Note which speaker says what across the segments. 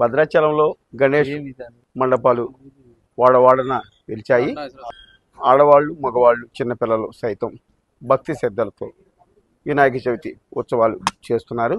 Speaker 1: భద్రాచలంలో గణేష్ మండపాలు వాడవాడన నిలిచాయి. ఆడవాళ్ళు, మగవాళ్ళు, చిన్నపిల్లలు సైతం భక్తి శ్రద్ధలతో వినాయక చవితి ఉత్సవాలు చేస్తున్నారు.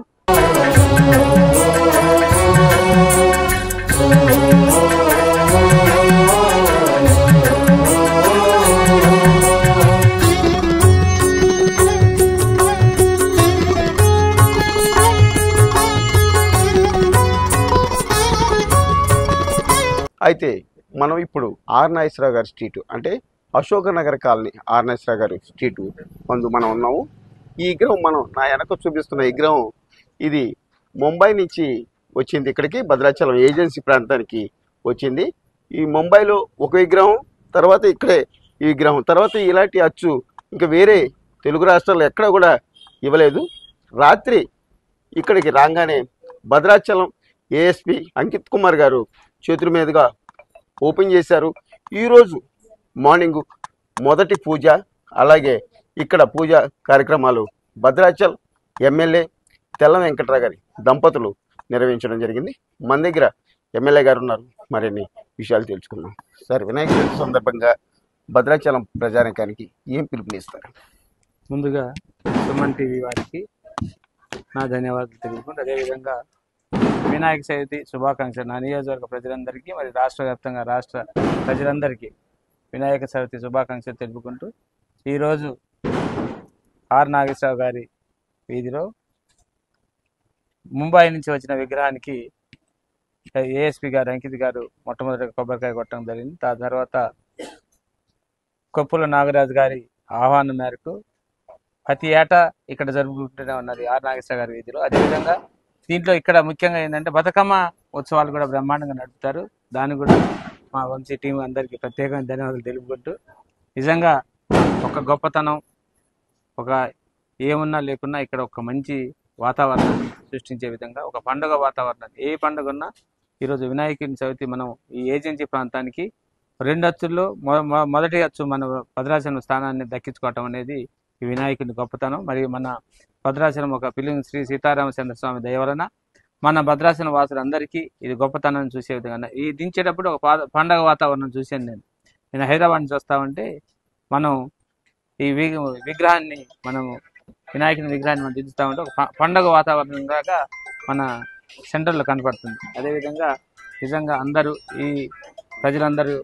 Speaker 1: అయితే మనం ఇప్పుడు ఆర్ నాగేశ్వరరావు గారి స్ట్రీట్ అంటే అశోక నగర్ కాలనీ ఆర్ నాగేశ్వరరావు గారి స్ట్రీట్ ముందు మనం ఉన్నాము. ఈ విగ్రహం మనం నా వెనక చూపిస్తున్న విగ్రహం ఇది ముంబై నుంచి వచ్చింది. ఇక్కడికి భద్రాచలం ఏజెన్సీ ప్రాంతానికి వచ్చింది. ఈ ముంబైలో ఒక విగ్రహం, తర్వాత ఇక్కడే ఈ విగ్రహం, తర్వాత ఇలాంటి అచ్చు ఇంకా వేరే తెలుగు రాష్ట్రాల్లో ఎక్కడ కూడా ఇవ్వలేదు. రాత్రి ఇక్కడికి రాగానే భద్రాచలం ఏఎస్పీ అంకిత్ కుమార్ గారు చేతుల మీదుగా ఓపెన్ చేశారు. ఈరోజు మార్నింగ్ మొదటి పూజ, అలాగే ఇక్కడ పూజ కార్యక్రమాలు భద్రాచల్ ఎమ్మెల్యే తెల్ల వెంకట్రావు గారి దంపతులు నిర్వహించడం జరిగింది. మన దగ్గర ఎమ్మెల్యే గారు ఉన్నారు, మరిన్ని విషయాలు తెలుసుకుందాం. సార్, వినాయక చవితి సందర్భంగా భద్రాచలం ప్రజానికానికి ఏం పిలుపునిస్తారు?
Speaker 2: ముందుగా సుమన్ టీవీ వారికి నా ధన్యవాదాలు తెలుపుకుంటూ, అదేవిధంగా వినాయక చవితి శుభాకాంక్షలు నా నియోజకవర్గ ప్రజలందరికీ, మరి రాష్ట్ర వ్యాప్తంగా రాష్ట్ర ప్రజలందరికీ వినాయక చవితి శుభాకాంక్షలు తెలుపుకుంటూ, ఈరోజు ఆర్ నాగేశ్వరరావు గారి వీధిలో ముంబై నుంచి వచ్చిన విగ్రహానికి ఏఎస్పీ గారు అంకిత్ గారు మొట్టమొదటిగా కొబ్బరికాయ కొట్టడం జరిగింది. దాని తర్వాత కొప్పుల నాగరాజు గారి ఆహ్వానం మేరకు ప్రతి ఏటా ఇక్కడ జరుపుకుంటూనే ఉన్నది ఆర్ నాగేశ్వరరావు గారి వీధిలో. అదేవిధంగా దీంట్లో ఇక్కడ ముఖ్యంగా ఏంటంటే బతుకమ్మ ఉత్సవాలు కూడా బ్రహ్మాండంగా నడుపుతారు. దాన్ని కూడా మా వంశీ టీం అందరికీ ప్రత్యేకమైన ధన్యవాదాలు తెలుపుకుంటూ, నిజంగా ఒక గొప్పతనం, ఒక ఏమున్నా లేకున్నా ఇక్కడ ఒక మంచి వాతావరణం సృష్టించే విధంగా ఒక పండుగ వాతావరణం, ఏ పండుగ ఉన్నా ఈరోజు వినాయకుని చవితి మనం ఈ ఏజెన్సీ ప్రాంతానికి రెండు అచ్చుల్లో మొదటి అచ్చు మన భద్రాచలం స్థానాన్ని దక్కించుకోవటం అనేది ఈ వినాయకుని గొప్పతనం. మరియు మన భద్రాచలం ఒక పిల్లి శ్రీ సీతారామచంద్ర స్వామి దయ వలన మన భద్రాచలం వాసులందరికీ ఇది గొప్పతనాన్ని చూసే విధంగా ఈ దించేటప్పుడు ఒక పండగ వాతావరణం చూసాను. నేను హైదరాబాద్ నుంచి వస్తామంటే మనం ఈ విగ్రహాన్ని మనము వినాయకుని విగ్రహాన్ని మనం దించుతామంటే ఒక పండగ వాతావరణం లాగా మన సెంటర్లో కనపడుతుంది. అదేవిధంగా నిజంగా అందరూ ఈ ప్రజలందరూ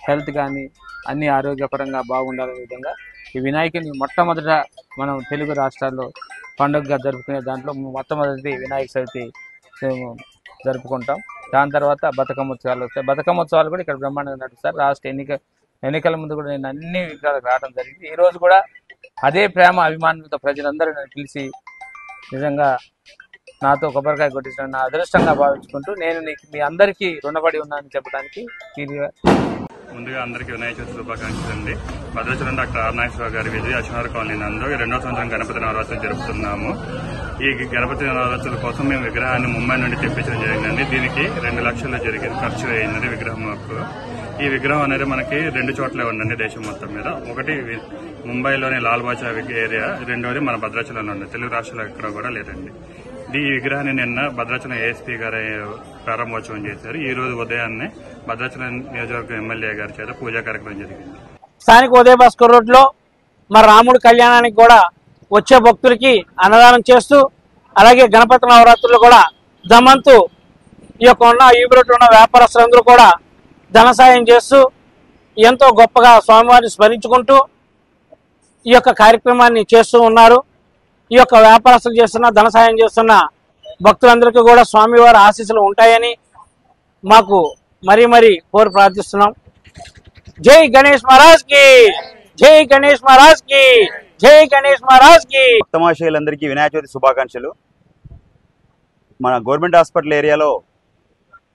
Speaker 2: హెల్త్ కానీ అన్ని ఆరోగ్యపరంగా బాగుండాలనే విధంగా ఈ వినాయకుని మొట్టమొదట మనం తెలుగు రాష్ట్రాల్లో పండుగగా జరుపుకునే దాంట్లో మొట్టమొదటి వినాయక చవితి జరుపుకుంటాం. దాని తర్వాత బతుకమ్మ ఉత్సవాలు వస్తాయి. బతుకమ్మ ఉత్సవాలు కూడా ఇక్కడ బ్రహ్మాండంగా నడుస్తారు. రాష్ట్ర ఎన్నికల ముందు కూడా నేను అన్ని విగ్రహాలకు రావడం జరిగింది. ఈరోజు కూడా అదే ప్రేమ అభిమానులతో ప్రజలందరూ నన్ను పిలిచి నిజంగా నాతో కొబ్బరికాయ కొట్టించడం నా అదృష్టంగా భావించుకుంటూ నేను మీ అందరికీ రుణపడి ఉన్నానని చెప్పడానికి
Speaker 3: ముందుగా అందరికీ వినాయక చవితి శుభాకాంక్షలు అండి. భద్రాచలం డాక్టర్ ఆర్ నాగేశ్వరరావు గారి వీధి అశ్వనగర్ కాలనీ నందు 2వ సంవత్సరం గణపతి నవరాత్రులు జరుపుతున్నాము. ఈ గణపతి నవరాత్రుల కోసం మేము విగ్రహాన్ని ముంబై నుండి తెప్పించడం జరిగిందండి. దీనికి 2 లక్షలు ఖర్చు అయిందండి విగ్రహం మాకు. ఈ విగ్రహం అనేది మనకి 2 చోట్లే ఉందండి దేశం మొత్తం మీద. ఒకటి ముంబైలోని లాల్ బాజా ఏరియా, రెండోది మన భద్రాచలంలో ఉంది. తెలుగు రాష్ట్రాల్లో ఎక్కడ కూడా లేదండి. ఈ విగ్రహాన్ని నిన్న భద్రాచలం ఏఎస్పీ గారు ప్రారంభోత్సవం చేశారు. ఈ రోజు ఉదయాన్నే భద్రాచలం నియోజకవర్గం ఎమ్మెల్యే గారి చేత పూజా కార్యక్రమం జరిగింది.
Speaker 4: స్థానిక ఉదయ భాస్కర్ రోడ్ లో మరి రాముడి కళ్యాణానికి కూడా వచ్చే భక్తులకి అన్నదానం చేస్తూ, అలాగే గణపతి నవరాత్రులు కూడా దమంతు ఈ యొక్క ఉన్న ఈ రోడ్డు ఉన్న వ్యాపారస్తులందరూ కూడా ధన సాయం చేస్తూ ఎంతో గొప్పగా స్వామివారిని స్మరించుకుంటూ ఈ యొక్క కార్యక్రమాన్ని చేస్తూ ఉన్నారు. ఈ యొక్క వ్యాపారస్తులు చేస్తున్న ధన సాయం చేస్తున్న భక్తులందరికీ కూడా స్వామివారి ఆశీస్సులు ఉంటాయని మాకు మరీ మరీ కోరి ప్రార్థిస్తున్నాం. జై గణేష్ మహారాజ్ కి, జై గణేష్ మహారాజ్ కి, జై గణేష్ మహారాజ్ కి.
Speaker 5: భక్తమాశయులందరికీ వినాయక చవితి శుభాకాంక్షలు. మన గవర్నమెంట్ హాస్పిటల్ ఏరియాలో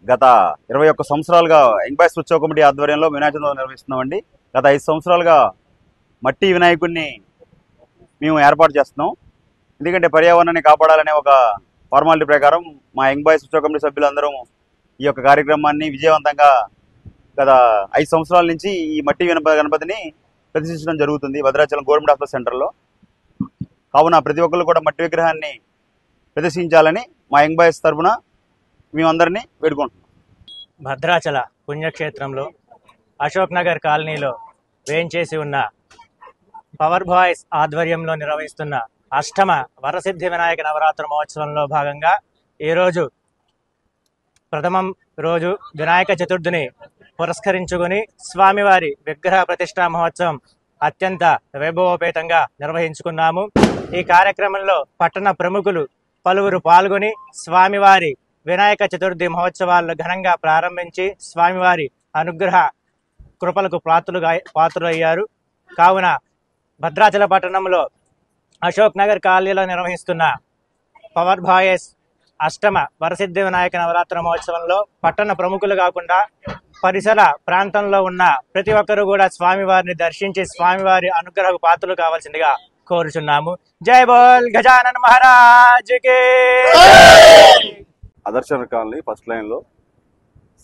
Speaker 5: గత 21 సంవత్సరాలుగా యంగ్ బాయ్స్ ఉత్సవ కమిటీ ఆధ్వర్యంలో వినాయక చవితి నిర్వహిస్తున్నామండి. గత 5 సంవత్సరాలుగా మట్టి వినాయకుడిని మేము ఏర్పాటు చేస్తున్నాం. ఎందుకంటే పర్యావరణాన్ని కాపాడాలనే ఒక ఫార్మాలిటీ ప్రకారం మా యంగ్ బాయ్స్ ఉత్సవ కమిటీ సభ్యులందరం ఈ యొక్క కార్యక్రమాన్ని విజయవంతంగా గత 5 సంవత్సరాల నుంచి ఈ మట్టి గణపతిని ప్రతిష్ఠించడం జరుగుతుంది భద్రాచలం గవర్నమెంట్ హాస్పిటల్ సెంటర్లో. కావున ప్రతి ఒక్కరు కూడా మట్టి విగ్రహాన్ని ప్రదర్శించాలని మా యంగ్ బాయ్స్ తరఫున మేమందరినీ వేడుకుంటున్నాం.
Speaker 6: భద్రాచల పుణ్యక్షేత్రంలో అశోక్ నగర్ కాలనీలో వేంచేసి ఉన్న పవర్ బాయ్స్ ఆధ్వర్యంలో నిర్వహిస్తున్న అష్టమ వరసిద్ధి వినాయక నవరాత్రి మహోత్సవంలో భాగంగా ఈరోజు ప్రథమం రోజు వినాయక చతుర్థిని పురస్కరించుకుని స్వామివారి విగ్రహ ప్రతిష్టా మహోత్సవం అత్యంత వైభవోపేతంగా నిర్వహించుకున్నాము. ఈ కార్యక్రమంలో పట్టణ ప్రముఖులు పలువురు పాల్గొని స్వామివారి వినాయక చతుర్థి మహోత్సవాలను ఘనంగా ప్రారంభించి స్వామివారి అనుగ్రహ కృపలకు పాత్రులయ్యారు. కావున భద్రాచల పట్టణంలో అశోక్ నగర్ కాలనీలో నిర్వహిస్తున్న పవర్ బాయ్స్ అష్టమ వరసిద్ధి వినాయక నవరాత్రి మహోత్సవంలో పట్టణ ప్రముఖులు కాకుండా పరిసర ప్రాంతంలో ఉన్న ప్రతి ఒక్కరూ కూడా స్వామివారిని దర్శించి స్వామివారి అనుగ్రహకు పాత్రలు కావాల్సిందిగా కోరుచున్నాము. జై బోల్ గజానన్ మహారాజ్ కి.
Speaker 7: ఆదర్శన కాలనీ ఫస్ట్ లైన్ లో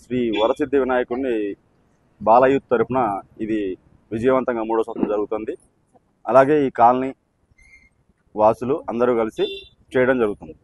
Speaker 7: శ్రీ వరసిద్ధి వినాయకుడిని బాలయూత్ తరపున ఇది విజయవంతంగా 3వ సంవత్సరం జరుగుతుంది. అలాగే ఈ కాలనీ వాసులు అందరూ కలిసి చేయడం జరుగుతుంది.